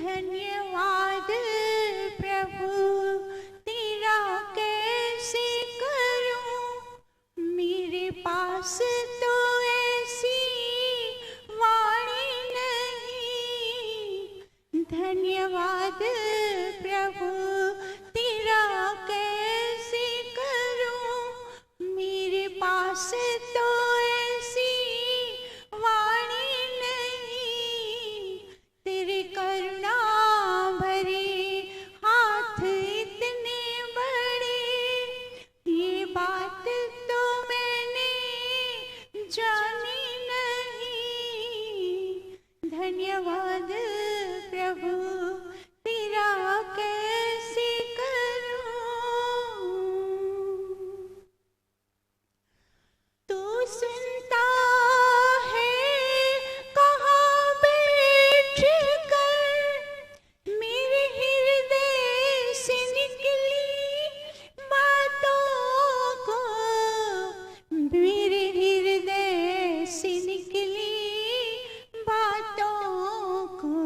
धन्यवाद प्रभु तेरा कैसे करूं, मेरे पास तो ऐसी वाणी नहीं। धन्यवाद प्रभु तेरा कैसे करूं, मेरे पास तो ऐसी वाणी नहीं। तेरे करुणा भरे हाथ इतने बड़े, ये बात तो मैंने जानी नहीं। धन्यवाद प्रभु तेरा कैसे करूं। तू सुनता है कहाँ बैठ कर, मेरे हृदय से निकली बातों को, मेरे हृदय से निकली बातों को।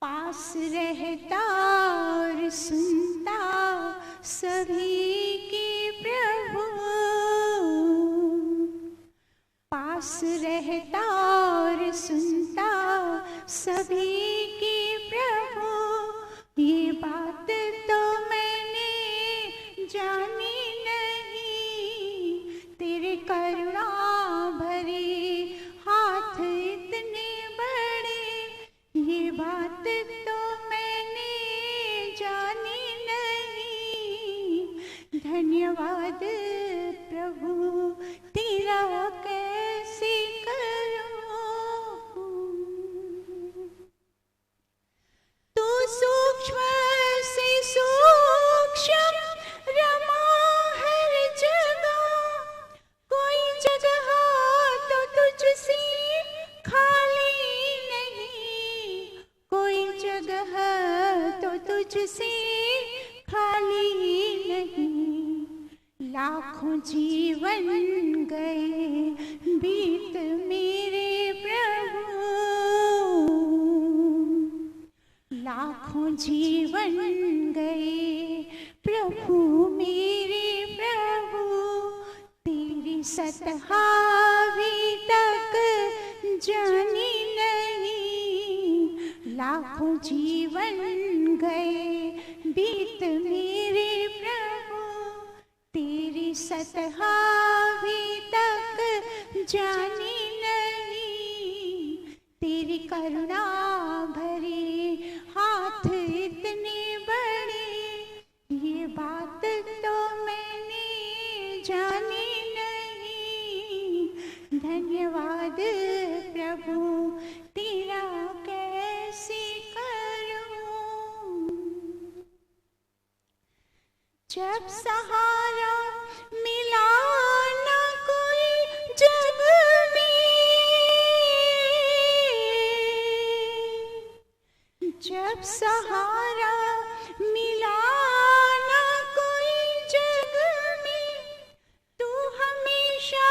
पास रहता और सुनता सभी की प्रभु, पास रहता और सुनता सभी की प्रभु। ये बात तो मैंने जानी नहीं। तेरे करुणा भरे हाथ इतने बड़े, ये बात तो मैंने जानी नहीं। धन्यवाद प्रभु तेरा कैसे करूं। तू सूक्ष्म से सूक्ष्म रमा हर जगह, कोई जगह तो तुझसे खाली नहीं, कोई जगह तो तुझसे खाली नहीं। लाखों जीवन गए बीत मेरे प्रभु, लाखों जीवन गए प्रभु मेरे प्रभु। तेरी सतहावी तक जानी नहीं। लाखों जीवन गए बीत मेरे प्रभु, तेरी सतहावी तक जानी नहीं। तेरी करुणा भरे हाथ इतने बड़े, ये बात तो मैंने जानी नहीं। धन्यवाद प्रभु तेरा कैसे करूं। जब सहारा मिला ना कोई जग में, जब सहारा मिला ना कोई जग में, तू हमेशा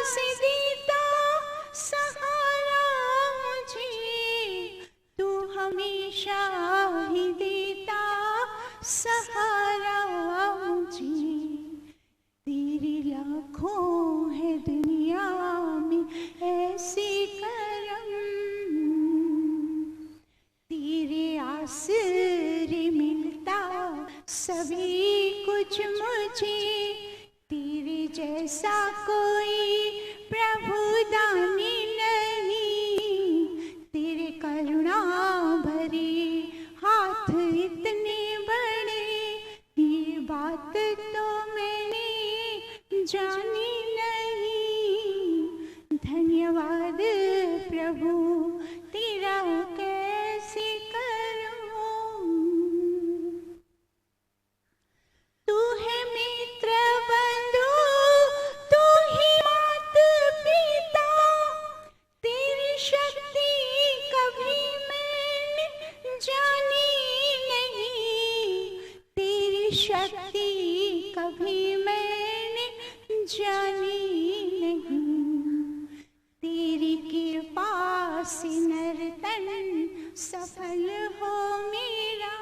से देता सहारा मुझे, तू हमेशा ही देता सहारा मुझे। तेरी लाखों है दुनिया में ऐसे करम, तेरे आसरे मिलता सभी कुछ मुझे। तेरे जैसा कोई प्रभु दानी नहीं। तेरे करुणा भरे हाथ इतने बड़े, ये बात तो मैंने जानी नहीं। धन्यवाद प्रभु तेरा कैसे करूं। तू है मित्र बंधु, तू ही मात पिता, तेरी शक्ति कभी मैंने जानी नहीं। तेरी शक्ति कभी मैंने जानी नहीं। तेरी कृपा से नर्तन सफल हो मेरा,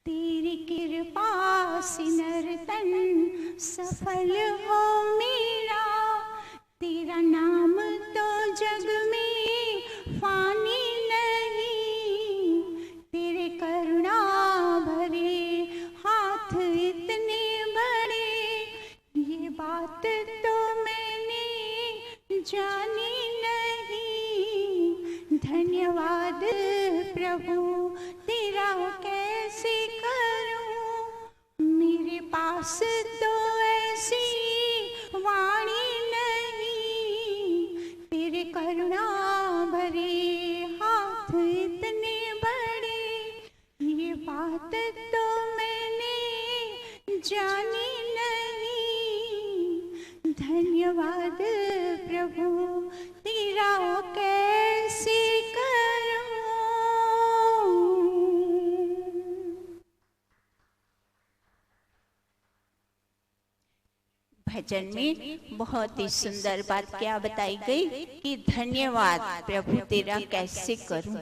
तेरी कृपा से नर्तन सफल हो मेरा, तेरा नाम तो जग में फानी नहीं, तेरे करुणा भरे हाथ इतने बड़े, ये बात तो मैंने जानी नहीं। धन्यवाद प्रभु तेरा कैसे करूं, मेरे पास तो ऐसी वाणी नहीं, तेरे करुणा भरे हाथ इतने बड़े, ये बात तो मैंने जानी नहीं। धन्यवाद प्रभु तेरा कैसे करूं। भजन में बहुत ही सुंदर बात क्या बताई गई कि धन्यवाद प्रभु तेरा कैसे करूं।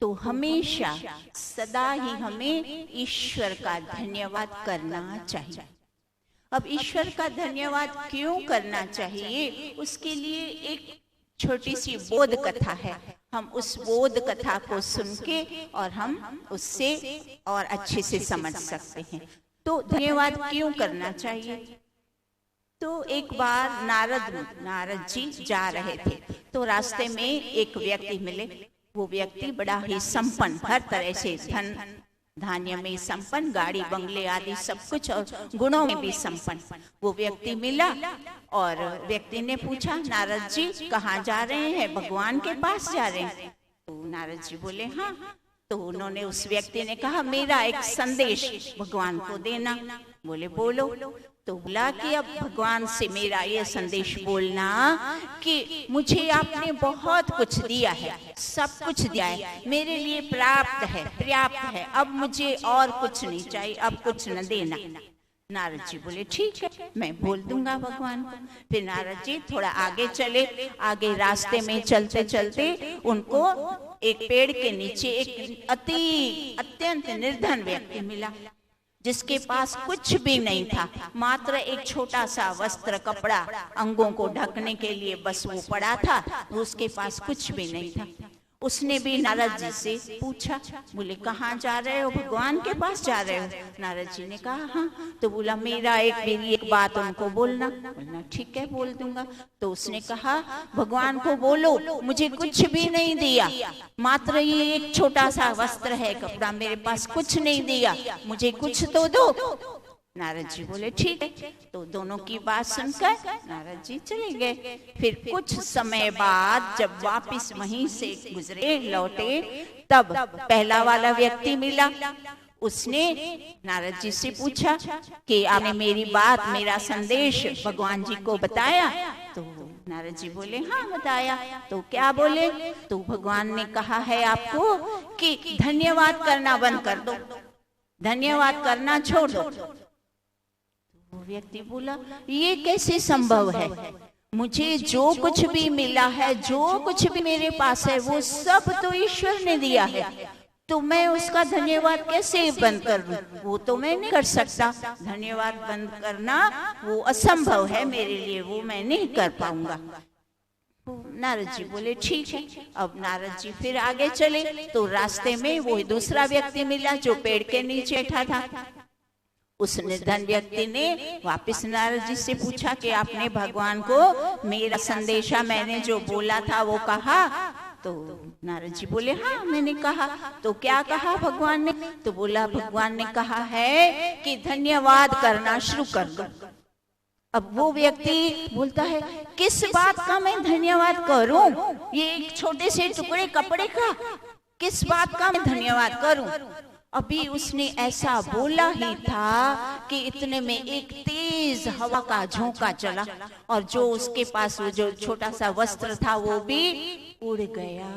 तो हमेशा सदा ही हमें ईश्वर का धन्यवाद करना चाहिए। अब ईश्वर का धन्यवाद क्यों करना चाहिए, उसके लिए एक छोटी सी बोध कथा है। हम उस बोध कथा को सुन के और हम उससे और अच्छे से समझ सकते हैं। तो धन्यवाद क्यों करना चाहिए। तो एक बार नारद जी जा रहे थे, तो रास्ते में एक व्यक्ति मिले। वो व्यक्ति बड़ा ही संपन्न, हर तरह से धन धान्य में संपन्न, गाड़ी बंगले आदि सब कुछ और गुणों में भी संपन्न वो व्यक्ति मिला। और व्यक्ति ने पूछा, नारद जी कहाँ जा रहे हैं, भगवान के पास जा रहे हैं। तो नारद जी बोले हाँ। तो उन्होंने, उस व्यक्ति ने कहा, मेरा एक संदेश भगवान को देना। बोले बोलो। तो बोला कि अब भगवान से मेरा ये संदेश बोलना कि मुझे आपने बहुत कुछ दिया है, सब कुछ दिया है, मेरे लिए प्राप्त है, पर्याप्त है, अब मुझे और कुछ नहीं चाहिए, अब कुछ न देना। नारद जी बोले ठीक है, मैं बोल दूंगा भगवान को। फिर नारद जी थोड़ा आगे चले। आगे रास्ते में चलते चलते उनको एक पेड़ के नीचे एक अत्यंत निर्धन व्यक्ति मिला, जिसके पास कुछ भी नहीं था, मात्र एक छोटा सा वस्त्र, कपड़ा अंगों को ढकने के लिए बस वो पड़ा था, उसके पास कुछ भी नहीं था। उसने भी नारद जी से पूछा, बोले कहाँ जा रहे हो, भगवान के पास जा रहे हो। नारद जी ने कहा हाँ। तो बोला मेरी एक बात उनको बोलना। बोलना ठीक है, बोल दूंगा। तो उसने कहा, भगवान को बोलो मुझे कुछ भी नहीं दिया, मात्र ये एक छोटा सा वस्त्र है, कपड़ा, मेरे पास कुछ नहीं दिया, मुझे कुछ तो दो। नारद जी बोले ठीक है। तो दोनों की बात सुनकर नारद जी चले गए। फिर कुछ समय बाद जब वापिस वहीं से गुजरे, लौटे, तब पहला वाला व्यक्ति मिला। उसने नारद जी से पूछा कि आपने मेरी बात, मेरा संदेश भगवान जी को बताया। तो नारद जी बोले हाँ बताया। तो क्या बोले। तो भगवान ने कहा है आपको कि धन्यवाद करना बंद कर दो, धन्यवाद करना छोड़ दो। वो व्यक्ति बोला ये कैसे संभव है, मुझे जो कुछ भी मिला है, जो कुछ भी मेरे पास है, वो सब तो ईश्वर ने दिया है, तो मैं उसका धन्यवाद कैसे बंद कर दूं। वो तो मैं नहीं कर सकता, धन्यवाद बंद करना वो असंभव है मेरे लिए, वो मैं नहीं कर पाऊंगा। नारद जी बोले ठीक है। अब नारद जी फिर आगे चले। तो रास्ते में वो दूसरा व्यक्ति मिला जो पेड़ के नीचे बैठा था। उस निर्धन व्यक्ति ने वापस नारद जी से पूछा कि आपने भगवान को मेरा संदेशा, मैंने जो बोला था वो कहा। तो नारद जी बोले हाँ मैंने कहा। तो क्या कहा भगवान ने। तो बोला भगवान ने कहा है कि धन्यवाद करना शुरू कर दो। अब वो व्यक्ति बोलता है किस बात का मैं धन्यवाद करूं, ये एक छोटे से टुकड़े कपड़े का, किस बात का मैं धन्यवाद करूं। अभी उसने ऐसा बोला ही था कि इतने में एक तेज हवा का झोंका चला और जो उसके पास वो जो छोटा सा वस्त्र था वो भी उड़ गया।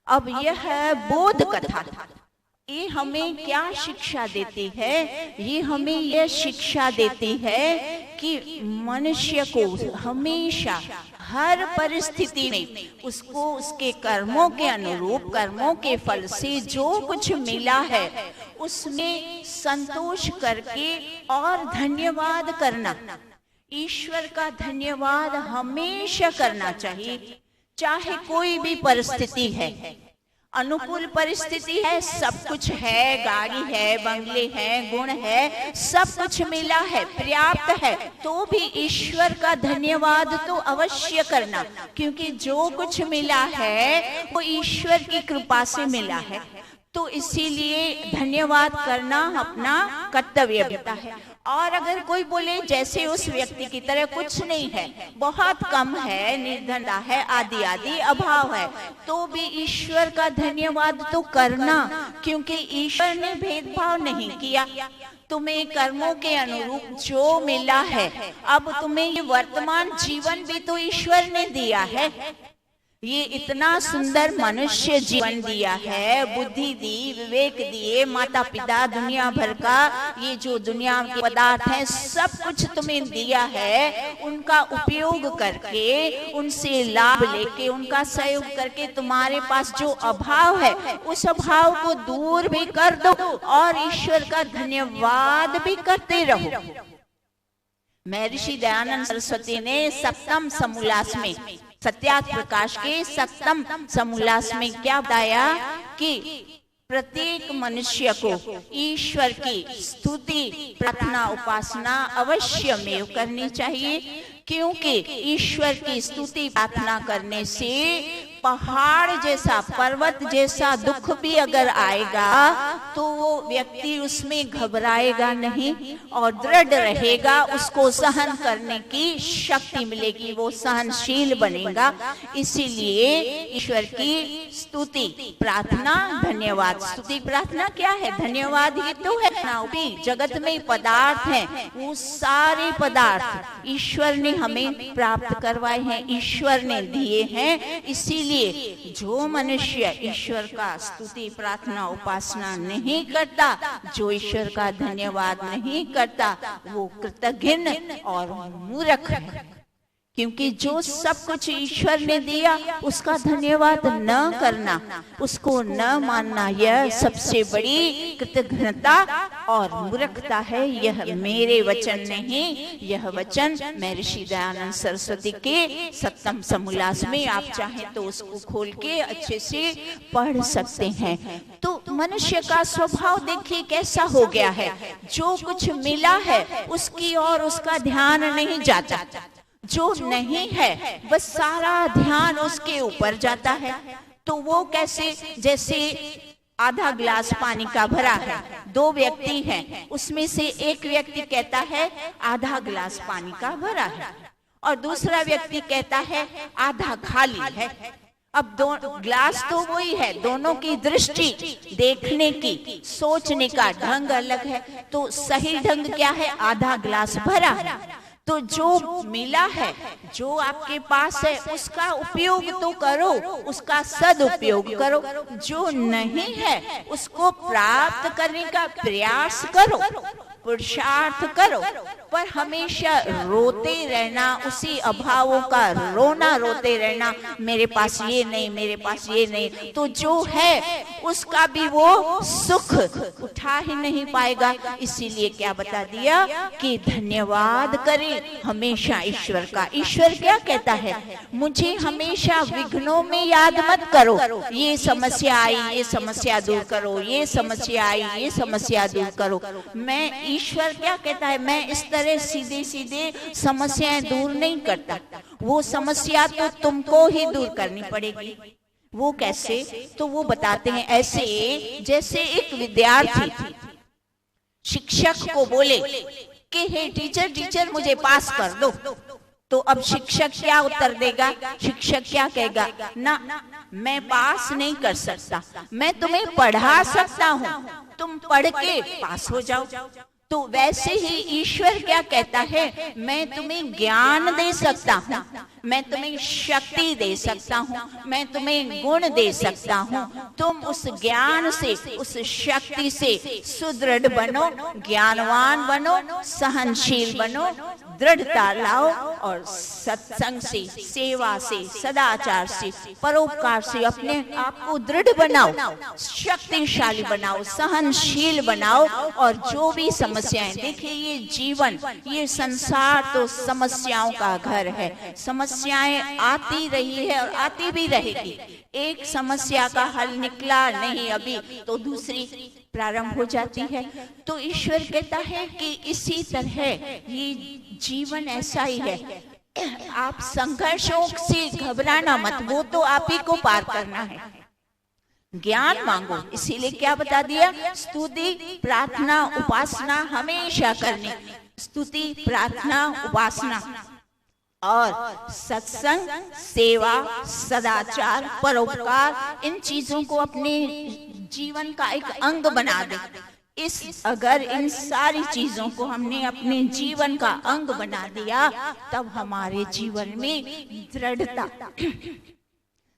अब यह बोध कथा, ये हमें क्या शिक्षा देती है। ये हमें यह शिक्षा देती है कि मनुष्य को हमेशा हर परिस्थिति में उसको उसके कर्मों के अनुरूप, कर्मों के फल से जो कुछ मिला है उसमें संतोष करके और धन्यवाद करना, ईश्वर का धन्यवाद हमेशा करना चाहिए। चाहे कोई भी परिस्थिति है, अनुकूल परिस्थिति है, सब कुछ है, गाड़ी है, बंगले हैं, गुण है, सब कुछ मिला है, पर्याप्त है, तो भी ईश्वर का धन्यवाद तो अवश्य करना, क्योंकि जो कुछ मिला है वो ईश्वर की कृपा से मिला है। तो इसीलिए धन्यवाद करना अपना कर्तव्य होता है। और अगर कोई बोले जैसे उस व्यक्ति की तरह कुछ नहीं है, बहुत कम है, निर्धनता है, आदि आदि अभाव है, तो भी ईश्वर का धन्यवाद तो करना, क्योंकि ईश्वर ने भेदभाव नहीं किया। तुम्हें कर्मों के अनुरूप जो मिला है, अब तुम्हें ये वर्तमान जीवन भी तो ईश्वर ने दिया है। ये इतना सुंदर मनुष्य जीवन दिया है, बुद्धि दी, विवेक दिए, माता पिता, दुनिया भर का ये जो दुनिया के पदार्थ हैं सब कुछ तुम्हें दिया है। उनका उपयोग करके, उनसे लाभ लेके, उनका सहयोग करके तुम्हारे पास जो अभाव है उस अभाव को दूर भी कर दो और ईश्वर का धन्यवाद भी करते रहो। महर्षि दयानंद सरस्वती ने सप्तम समोल्लास में, सत्यार्थ प्रकाश के सप्तम समोल्लास में क्या बताया कि प्रत्येक मनुष्य को ईश्वर की स्तुति, प्रार्थना, उपासना अवश्य में करनी चाहिए, क्योंकि ईश्वर की स्तुति प्रार्थना करने से पहाड़ जैसा, पर्वत जैसा दुख भी अगर आएगा तो वो व्यक्ति उसमें घबराएगा नहीं और दृढ़ रहेगा, उसको सहन करने की शक्ति मिलेगी, वो सहनशील बनेगा। इसीलिए ईश्वर की स्तुति, प्रार्थना, धन्यवाद। स्तुति प्रार्थना क्या है? धन्यवाद ही तो है। जगत में पदार्थ हैं, वो सारे पदार्थ ईश्वर ने हमें प्राप्त करवाए हैं, ईश्वर ने दिए हैं। इसीलिए जो मनुष्य ईश्वर का स्तुति, प्रार्थना, उपासना नहीं करता, जो ईश्वर का धन्यवाद नहीं करता, वो कृतघ्न और मूर्ख है। क्योंकि जो सब कुछ ईश्वर ने दिया उसका धन्यवाद न करना, उसको न मानना, यह सबसे बड़ी कृतघ्नता और मूर्खता है। यह मेरे वचन नहीं, यह वचन महर्षि दयानंद सरस्वती के सप्तम समोल्लास में, आप चाहें तो उसको खोल के अच्छे से पढ़ सकते हैं। तो मनुष्य का स्वभाव देखिए कैसा हो गया है, जो कुछ मिला है उसकी ओर उसका ध्यान नहीं जाता, जो नहीं है बस सारा ध्यान उसके ऊपर जाता है। तो वो कैसे? जैसे आधा गिलास पानी का भरा है, दो व्यक्ति हैं, उसमें से एक व्यक्ति कहता है आधा गिलास पानी का भरा है और दूसरा व्यक्ति कहता है आधा खाली है। अब दो ग्लास तो वही है, दोनों की दृष्टि, देखने की, सोचने का ढंग अलग है। तो सही ढंग क्या है? आधा गिलास भरा है। तो जो मिला है, जो आपके पास है, उसका उपयोग तो करो, उसका सदुपयोग करो। जो नहीं है उसको प्राप्त करने का प्रयास करो, पुरुषार्थ करो, पर हमेशा रोते रहना, उसी अभावों का रोना, रोते रहना, मेरे पास ये नहीं, मेरे पास ये नहीं, तो जो है उसका भी वो सुख उठा ही नहीं पाएगा। इसीलिए क्या बता दिया कि धन्यवाद करें हमेशा ईश्वर का। ईश्वर क्या कहता है? मुझे हमेशा विघ्नों में याद मत करो, ये समस्या आई, ये समस्या दूर करो, ये समस्या आई, ये समस्या दूर करो। मैं, ईश्वर क्या कहता है? मैं इस तरह सीधे सीधे समस्याएं दूर नहीं करता, वो समस्या तो तुमको ही दूर करनी पड़ेगी। वो कैसे? तो वो बताते हैं ऐसे, जैसे एक विद्यार्थी शिक्षक को बोले कि हे टीचर, टीचर मुझे पास कर दो, तो अब शिक्षक क्या उत्तर देगा? शिक्षक क्या कहेगा? ना, मैं पास नहीं कर सकता, मैं तुम्हें पढ़ा सकता हूँ, तुम पढ़ के पास हो जाओ। तो वैसे ही ईश्वर क्या कहता है? मैं तुम्हें ज्ञान दे सकता हूँ, मैं तुम्हें शक्ति दे सकता हूँ, मैं तुम्हें गुण दे सकता हूँ। तुम उस ज्ञान से, उस शक्ति से सुदृढ़ बनो, ज्ञानवान बनो, सहनशील बनो, दृढ़ता लाओ और सत्संग से, सेवा से, सदाचार से, परोपकार से अपने आप को दृढ़ बनाओ, शक्तिशाली बनाओ, सहनशील बनाओ। और जो भी समस्याएं, देखिए ये जीवन, ये संसार तो समस्याओं का घर है। समस्याएं आती रही है और आती भी रहेगी। एक समस्या का हल निकला नहीं अभी तो दूसरी प्रारंभ हो जाती है। तो ईश्वर कहता है कि इसी तरह ये जीवन ऐसा ही है। आप संघर्षों से घबराना मत, वो तो आप ही को पार करना है। ज्ञान मांगो, इसीलिए क्या बता दिया? स्तुति, प्रार्थना, उपासना हमेशा करनी। स्तुति, प्रार्थना, उपासना और सत्संग, सेवा, सदाचार, परोपकार, इन चीजों को अपने जीवन का एक अंग बना दे। अगर इन सारी चीजों को हमने अपने जीवन का अंग बना दिया, तब हमारे जीवन में दृढ़ता,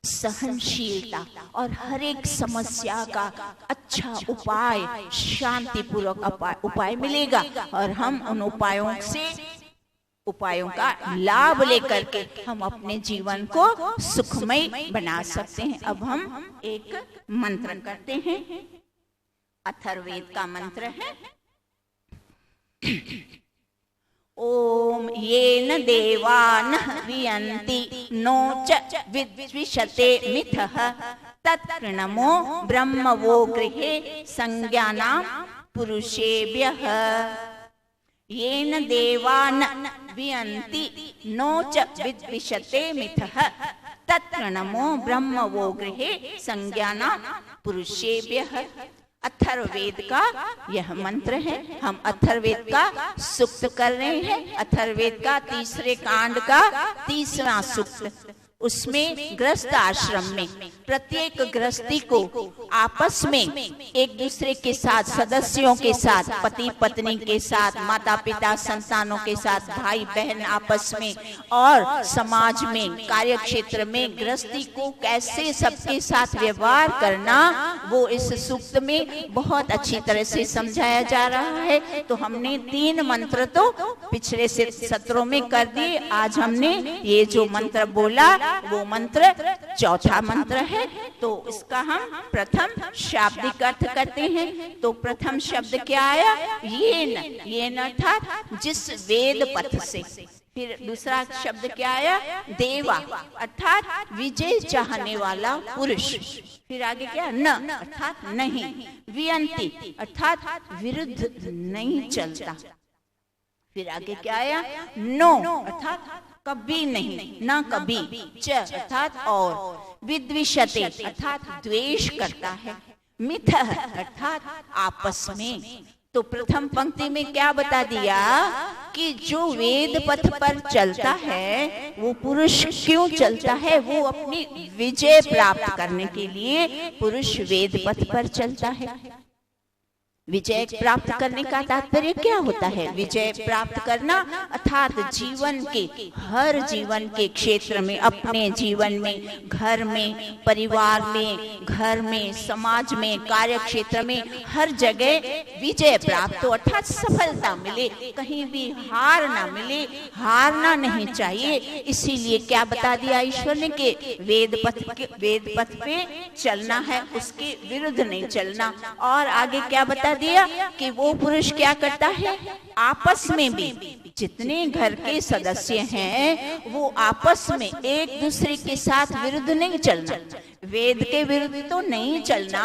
सहनशीलता और हर एक समस्या का अच्छा उपाय, शांतिपूर्वक उपाय मिलेगा। और हम उन उपायों का लाभ लेकर के हम अपने जीवन को सुखमय बना सकते हैं। अब हम एक मंत्र करते हैं। अथर्ववेद का मंत्र है, ओम येन देवान वियन्ति नोच विद्विषते मिथः तत्कृणमो ब्रह्म वो गृहे संज्ञानां पुरुषेभ्यः। येन देवान वियन्ति नोच विद्विषते मिथः तत्कृणमो ब्रह्म वो गृहे संज्ञानां पुरुषेभ्यः। अथर्ववेद का यह मंत्र है। हम अथर्ववेद का सूक्त कर रहे हैं। अथर्ववेद का 3 कांड का 30वां सूक्त। उसमें गृहस्थ आश्रम में प्रत्येक गृहस्थी को आपस में एक दूसरे के साथ, सदस्यों के साथ, पति पत्नी के साथ, माता पिता संतानों के साथ, भाई बहन आपस में और समाज में, कार्य क्षेत्र में गृहस्थी को कैसे सबके साथ व्यवहार करना, वो इस सूक्त में बहुत अच्छी तरह से समझाया जा रहा है। तो हमने 3 मंत्र तो पिछले से सत्रों में कर दिए। आज हमने ये जो मंत्र बोला वो मंत्र 4था मंत्र है। तो इसका हम प्रथम शाब्दिक अर्थ करते हैं। तो प्रथम शब्द क्या आया? येन अर्थात जिस वेद पथ से। फिर दूसरा शब्द क्या आया? देवा अर्थात विजय चाहने वाला पुरुष। फिर आगे क्या? न अर्थात नहीं। वियंती अर्थात विरुद्ध नहीं चलता। फिर आगे क्या आया? नो अर्थात कभी नहीं, ना कभी। च अर्थात और। विद्विषते अर्थात द्वेष करता है। मिथ अर्थात आपस में। तो प्रथम पंक्ति में क्या बता दिया कि जो वेद पथ पर चलता है वो पुरुष क्यों चलता है? वो अपनी विजय प्राप्त करने के लिए पुरुष वेद पथ पर चलता है। विजय प्राप्त करने का तात्पर्य क्या होता है? विजय प्राप्त करना अर्थात जीवन के क्षेत्र में, अपने जीवन में, घर में, परिवार में, घर में, समाज में, कार्य क्षेत्र में, हर जगह विजय प्राप्त हो अर्थात सफलता मिले, कहीं भी हार ना मिले। हारना नहीं चाहिए। इसीलिए क्या बता दिया ईश्वर ने कि वेद पथ पे चलना है, उसके विरुद्ध नहीं चलना। और आगे क्या बता दिया कि वो पुरुष क्या करता है? आपस में भी जितने घर के सदस्य हैं वो आपस में एक दूसरे के साथ विरुद्ध नहीं चलना। वेद के विरुद्ध तो नहीं चलना,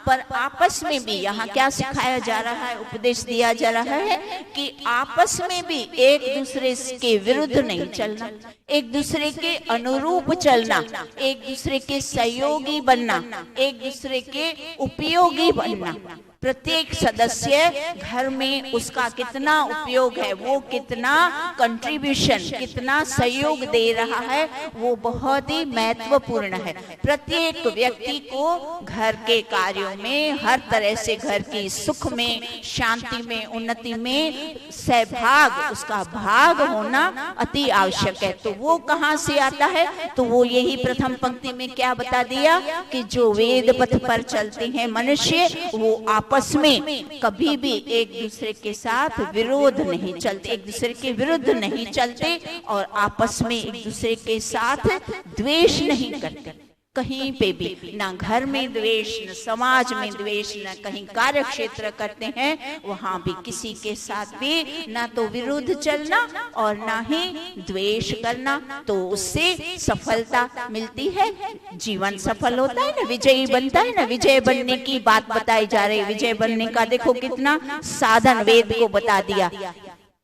पर आपस में भी यहाँ क्या सिखाया जा रहा है, उपदेश दिया जा रहा है कि आपस में भी एक दूसरे के विरुद्ध नहीं चलना, एक दूसरे के अनुरूप चलना, एक दूसरे के सहयोगी बनना, एक दूसरे के उपयोगी बनना। प्रत्येक सदस्य घर में उसका कितना उपयोग है, वो कितना कंट्रीब्यूशन, कितना सहयोग दे रहा है, वो बहुत ही महत्वपूर्ण है। प्रत्येक व्यक्ति को घर के कार्यों में, हर तरह से घर की सुख में, शांति में, उन्नति में सहभाग, उसका भाग होना अति आवश्यक है। तो वो कहाँ से आता है? तो वो यही प्रथम पंक्ति में क्या बता दिया कि जो वेद पथ पर चलते हैं मनुष्य, वो आपस में कभी भी एक दूसरे के साथ विरोध नहीं चलते, एक दूसरे के विरुद्ध नहीं चलते और आपस में एक दूसरे के साथ द्वेष नहीं करते। कहीं पे भी ना घर में द्वेष, न समाज में द्वेष, न कहीं कार्य क्षेत्र करते हैं वहां भी किसी के साथ भी ना तो विरुद्ध चलना और ना ही द्वेष करना, तो उससे सफलता मिलती है, जीवन सफल होता है ना, विजयी बनता है ना। विजय बनने की बात बताई जा रही है। विजय बनने का देखो कितना साधन वेद को बता दिया।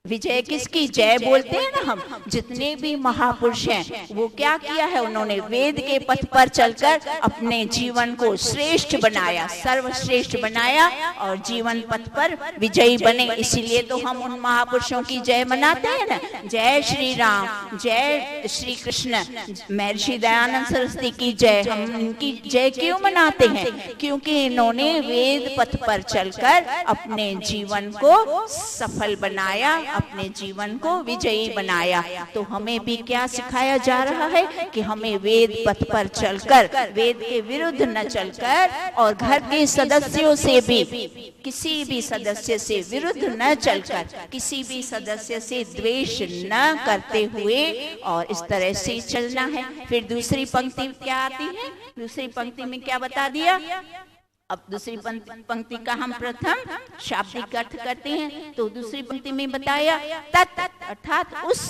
विजय किसकी? जय बोलते हैं ना हम। जितने भी महापुरुष हैं वो क्या किया है? उन्होंने वेद के पथ पर चलकर अपने जीवन को श्रेष्ठ बनाया, सर्वश्रेष्ठ बनाया और जीवन पथ पर विजयी बने। इसीलिए तो हम उन महापुरुषों की जय मनाते हैं ना। जय श्री राम, जय श्री कृष्ण, महर्षि दयानंद सरस्वती की जय। हम इनकी जय क्यों मनाते हैं? क्योंकि इन्होंने वेद पथ पर चलकर अपने जीवन को सफल बनाया, अपने जीवन को विजयी बनाया। तो हमें भी क्या सिखाया जा रहा है कि हमें वेद पथ पर चलकर, वेद के विरुद्ध न चलकर और घर के सदस्यों से भी, किसी भी सदस्य से विरुद्ध न चलकर, किसी भी सदस्य से द्वेष न करते हुए और इस तरह से चलना है। फिर दूसरी पंक्ति क्या आती है? दूसरी पंक्ति में क्या बता दिया? अब दूसरी पंक्ति का हम प्रथम शाब्दिक अर्थ करते हैं। तो दूसरी पंक्ति में बताया तत् अर्थात उस,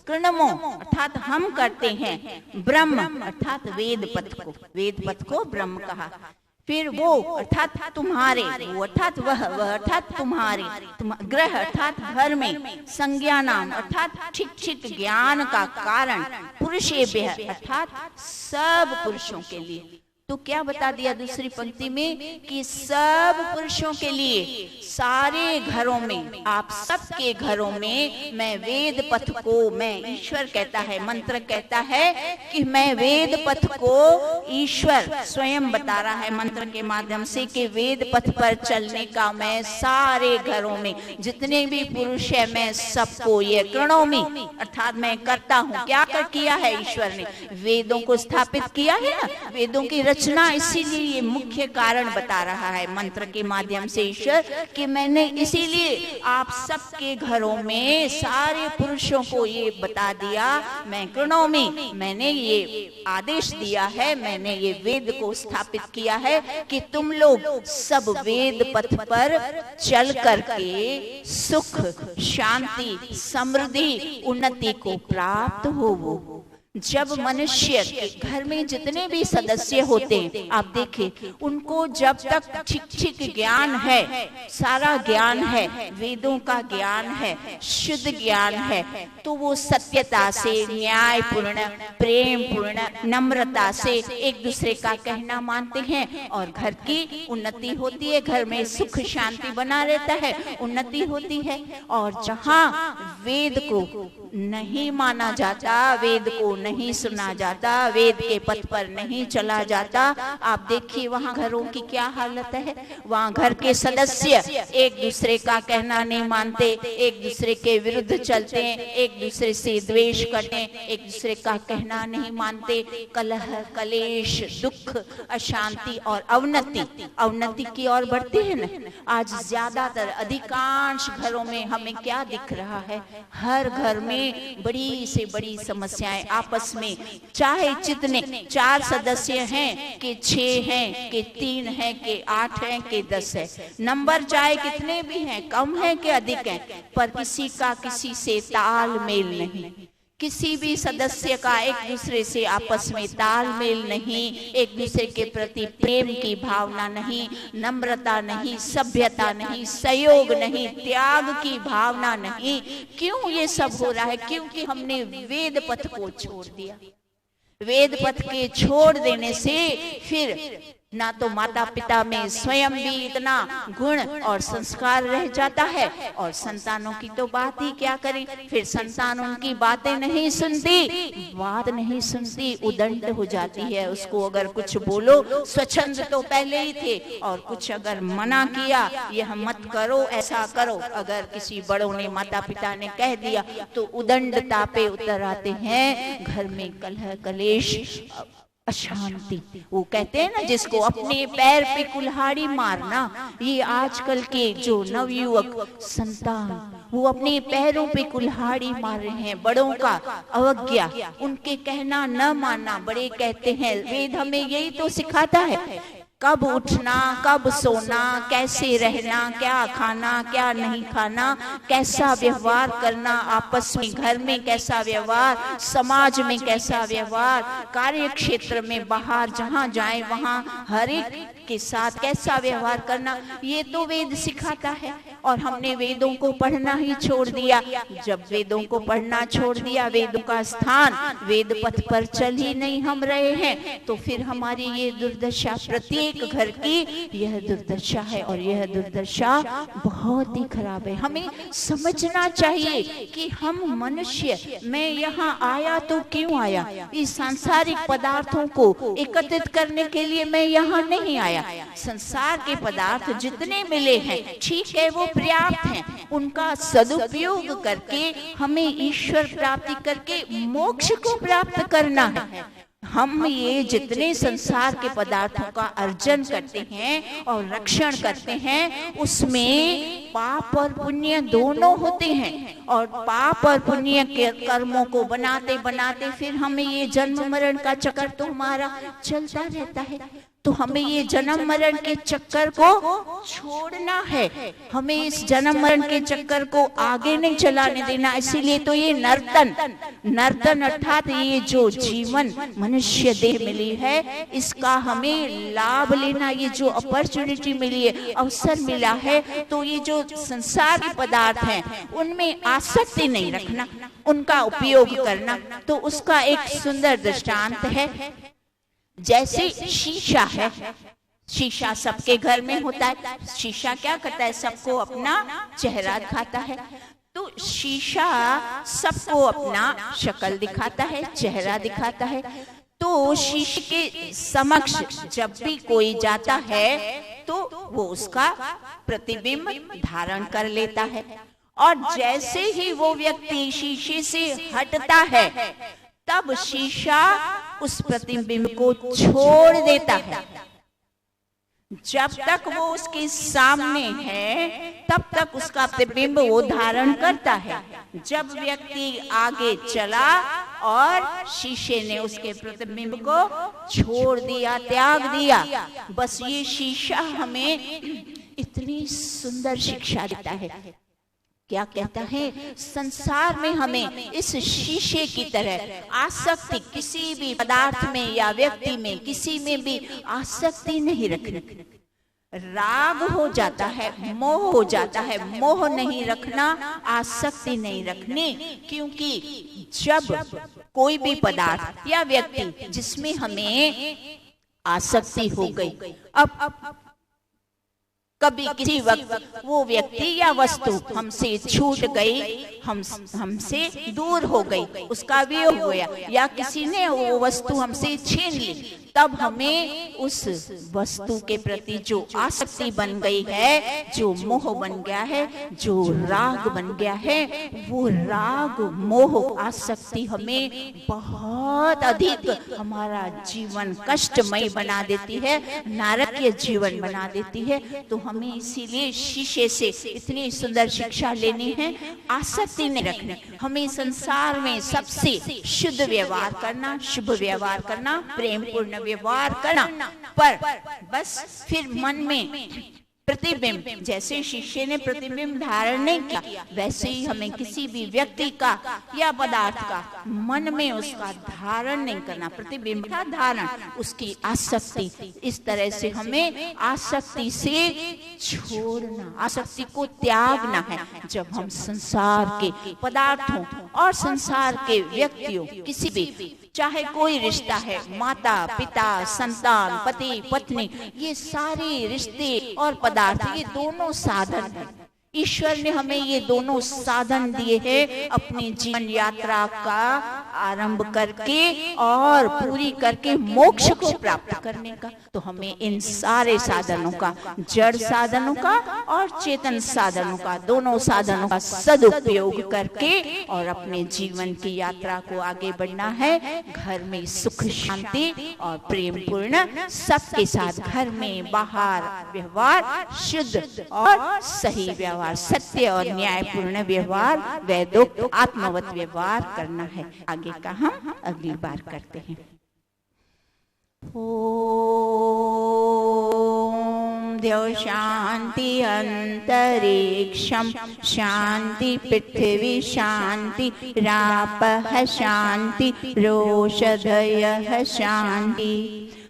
कृणमो अर्थात हम करते हैं, ब्रह्म अर्थात वेद पथ को, वेद पथ को ब्रह्म कहा। फिर वो अर्थात तुम्हारे, वो अर्थात वह अर्थात तुम्हारे, ग्रह अर्थात घर में, संज्ञा नाम अर्थात ठीक ठीक ज्ञान का कारण, पुरुषेभ्यः अर्थात सब पुरुषों के लिए। तो क्या बता दिया दूसरी पंक्ति में कि सब पुरुषों के लिए, सारे घरों में, आप सबके घरों में मैं वेद पथ को, मैं ईश्वर कहता है, मंत्र कहता है कि मैं वेद पथ को, ईश्वर स्वयं बता रहा है मंत्र के माध्यम से कि वेद पथ पर चलने का मैं सारे घरों में जितने भी पुरुष है मैं सबको ये कृणोमि अर्थात मैं करता हूँ। क्या कर किया है ईश्वर ने? वेदों को स्थापित किया है ना, वेदों की रचना, इसीलिए ये मुख्य कारण बता रहा है मंत्र के माध्यम से ईश्वर कि मैंने इसीलिए आप सबके घरों में सारे पुरुषों को ये बता दिया, मैं कृणोमि, मैंने ये आदेश दिया है, मैंने ये वेद को स्थापित किया है कि तुम लोग सब वेद पथ पर चल करके सुख, शांति, समृद्धि, उन्नति को प्राप्त हो। जब मनुष्य के घर में जितने भी सदस्य होते हैं, आप देखें उनको जब तक ठीक ठीक ज्ञान है, सारा ज्ञान है, वेदों का ज्ञान है, शुद्ध ज्ञान है, तो वो सत्यता से, न्याय पूर्ण, प्रेम पूर्ण, नम्रता से एक दूसरे का कहना मानते हैं और घर की उन्नति होती है, घर में सुख शांति बना रहता है, उन्नति होती है। और जहाँ वेद को नहीं माना जाता, वेद को नहीं सुना जाता, वेद के पथ पर नहीं चला जाता, आप देखिए वहाँ घरों की क्या हालत है। वहाँ घर के सदस्य एक दूसरे का कहना नहीं मानते, एक दूसरे के विरुद्ध चलते हैं, एक दूसरे से द्वेष करते हैं, एक दूसरे का कहना नहीं मानते, कलह, कलेश, दुख, अशांति और अवनति की ओर बढ़ते हैं ना। आज ज्यादातर अधिकांश घरों में हमें क्या दिख रहा है? हर घर में बड़ी से बड़ी समस्याएं आपस में, चाहे जितने 4 सदस्य हैं कि 6 हैं कि 3 हैं कि 8 हैं कि 10 है, नंबर चाहे कितने भी हैं, कम है कि अधिक है, पर किसी का किसी से तालमेल नहीं, किसी भी सदस्य का एक दूसरे से आपस में तालमेल नहीं, एक दूसरे के प्रति प्रेम की भावना नहीं, नम्रता नहीं, सभ्यता नहीं, सहयोग नहीं, त्याग की भावना नहीं। क्यों ये सब हो रहा है? क्योंकि हमने वेद पथ को छोड़ दिया। वेद पथ के छोड़ देने से फिर ना तो माता पिता में स्वयं भी इतना गुण और संस्कार रह जाता है, और संतानों की तो बात ही क्या करें। फिर संतान उनकी बातें नहीं सुनती, बात नहीं सुनती, उदंड हो जाती है। उसको अगर कुछ बोलो, स्वच्छंद तो पहले ही थे, और कुछ अगर मना किया, यह मत करो, ऐसा करो, अगर किसी बड़ों ने माता पिता ने कह दिया तो उदंडता पे उतर आते हैं। घर में कलह कलेश, अशांति। वो कहते हैं ना, जिसको अपने पैर पे कुल्हाड़ी मारना, ये आजकल के जो नवयुवक संतान, वो अपने पैरों पे कुल्हाड़ी मार रहे हैं। बड़ों का अवज्ञा, उनके कहना न मानना। बड़े कहते हैं, वेद हमें यही तो सिखाता है, कब उठना, कब सोना, कैसे रहना, क्या खाना, क्या नहीं खाना, कैसा व्यवहार करना आपस में, घर में कैसा व्यवहार, समाज में कैसा व्यवहार, कार्य क्षेत्र में, बाहर जहाँ जाए वहाँ हर एक के साथ कैसा व्यवहार करना, ये तो वेद सिखाता है। और हमने वेदों को पढ़ना ही छोड़ दिया। जब वेदों को पढ़ना छोड़ दिया, वेदों का स्थान, वेद पथ पर चल ही नहीं हम रहे हैं, तो फिर हमारी ये दुर्दशा, प्रत्येक घर की यह दुर्दशा है। और यह दुर्दशा बहुत ही खराब है। हमें समझना चाहिए कि हम मनुष्य, मैं यहाँ आया तो क्यों आया? इस सांसारिक पदार्थों को एकत्रित करने के लिए मैं यहाँ नहीं आया। संसार के पदार्थ जितने मिले हैं, ठीक है, वो पर्याप्त हैं। उनका सदुपयोग करके हमें ईश्वर प्राप्ति करके मोक्ष को प्राप्त करना है। हम ये जितने संसार के पदार्थों का अर्जन करते हैं और रक्षण करते हैं, उसमें पाप और पुण्य दोनों होते हैं। और पाप और पुण्य के कर्मों को बनाते बनाते फिर हमें ये जन्म मरण का चक्कर तो हमारा चलता रहता है। तो हमें ये जन्म मरण के चक्कर को छोड़ना है। हमें इस जन्म मरण के चक्कर को आगे नहीं चलाने देना। इसीलिए तो ये नर्तन अर्थात ये जो जीवन मनुष्य देह मिली है, इसका हमें लाभ लेना। ये जो अपॉर्चुनिटी मिली है, अवसर मिला है, तो ये जो संसार के पदार्थ हैं उनमें आसक्ति नहीं रखना, उनका उपयोग करना। तो उसका एक सुंदर दृष्टांत है। जैसे शीशा है, शीशा सबके घर में होता है। शीशा क्या करता है? सबको अपना चेहरा दिखाता है। तो शीशा सबको अपना शक्ल दिखाता है, चेहरा दिखाता है। तो शीशे के समक्ष जब भी कोई जाता है तो वो उसका प्रतिबिंब धारण कर लेता है। और जैसे ही वो व्यक्ति शीशे से हटता है, तब शीशा उस प्रतिबिंब को छोड़ देता है। जब तक वो उसके सामने है, तब तक उसका प्रतिबिंब वो धारण करता है। जब व्यक्ति आगे चला और शीशे ने उसके प्रतिबिंब को छोड़ दिया, त्याग दिया, बस ये शीशा हमें इतनी सुंदर शिक्षा देता है। क्या कहता है? संसार में हमें इस शीशे की तरह आसक्ति, किसी भी पदार्थ में या व्यक्ति में, किसी में भी आसक्ति नहीं रखनी। राग हो जाता है, मोह हो जाता है। मोह नहीं रखना, आसक्ति नहीं रखनी। क्योंकि जब कोई भी पदार्थ या व्यक्ति जिसमें हमें आसक्ति हो गई, अब कभी किसी वक्त वो व्यक्ति या वस्तु हमसे छूट गई, हमसे दूर हो गई, उसका वियोग हो गया, या किसी ने वो वस्तु हमसे छीन ली, तब हमें उस वस्तु के प्रति जो आसक्ति बन गई है, जो मोह बन गया है, जो राग बन गया है, वो राग मोह आसक्ति हमें बहुत अधिक हमारा जीवन कष्टमय बना देती है, नरकीय जीवन बना देती है। तो हमें इसीलिए शीशे से इतनी सुंदर शिक्षा लेनी है, आसक्ति नहीं रखनी। हमें संसार में सबसे शुद्ध व्यवहार करना, शुभ व्यवहार करना, प्रेम पूर्ण व्यवहार करना। पर बस फिर मन में प्रतिबिंब, जैसे शीशे ने प्रतिबिंब धारण नहीं किया, वैसे ही हमें किसी भी व्यक्ति का या पदार्थ का मन में उसका धारण नहीं करना। प्रतिबिंब का धारण, उसकी आसक्ति, इस तरह से हमें आसक्ति से छोड़ना, आसक्ति को त्यागना है। जब हम संसार के पदार्थों और संसार के व्यक्तियों, किसी भी चाहे कोई रिश्ता है, माता पिता, संतान, पति पत्नी, ये सारे रिश्ते और पदार्थ ये दोनों साधन हैं। ईश्वर ने हमें ये दोनों साधन दिए हैं अपनी जीवन यात्रा का आरंभ करके और पूरी करके मोक्ष को प्राप्त करने का। तो हमें इन सारे साधनों का, जड़ साधनों का और चेतन साधनों का, दोनों साधनों का सदुपयोग करके और अपने जीवन की यात्रा को आगे बढ़ना है। घर में सुख शांति और प्रेम पूर्ण सबके साथ, घर में बाहर व्यवहार शुद्ध और सही व्यवहार, सत्य और न्यायपूर्ण व्यवहार, वैदोक्त आत्मवत व्यवहार करना है। आगे का हम अगली बार करते हैं। ओम द्यौ शांति अंतरिक्षम शांति पृथ्वी शांति रापः शांति रोषधयः शांति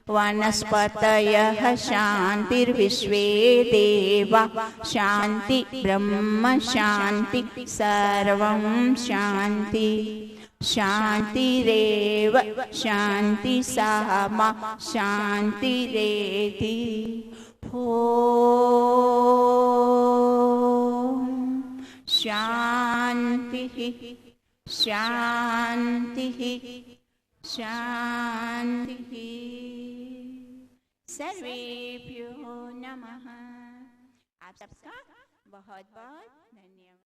वनस्पतयः शान्तिर्विश्वे देवा शान्ति ब्रह्म शान्ति सर्वं शान्ति शान्तिरेव शान्ति सामा शान्तिरेति। ओम शान्तिः शान्तिः शान्तिः। सर्वेभ्यो नमः। आप सबका बहुत बहुत धन्यवाद।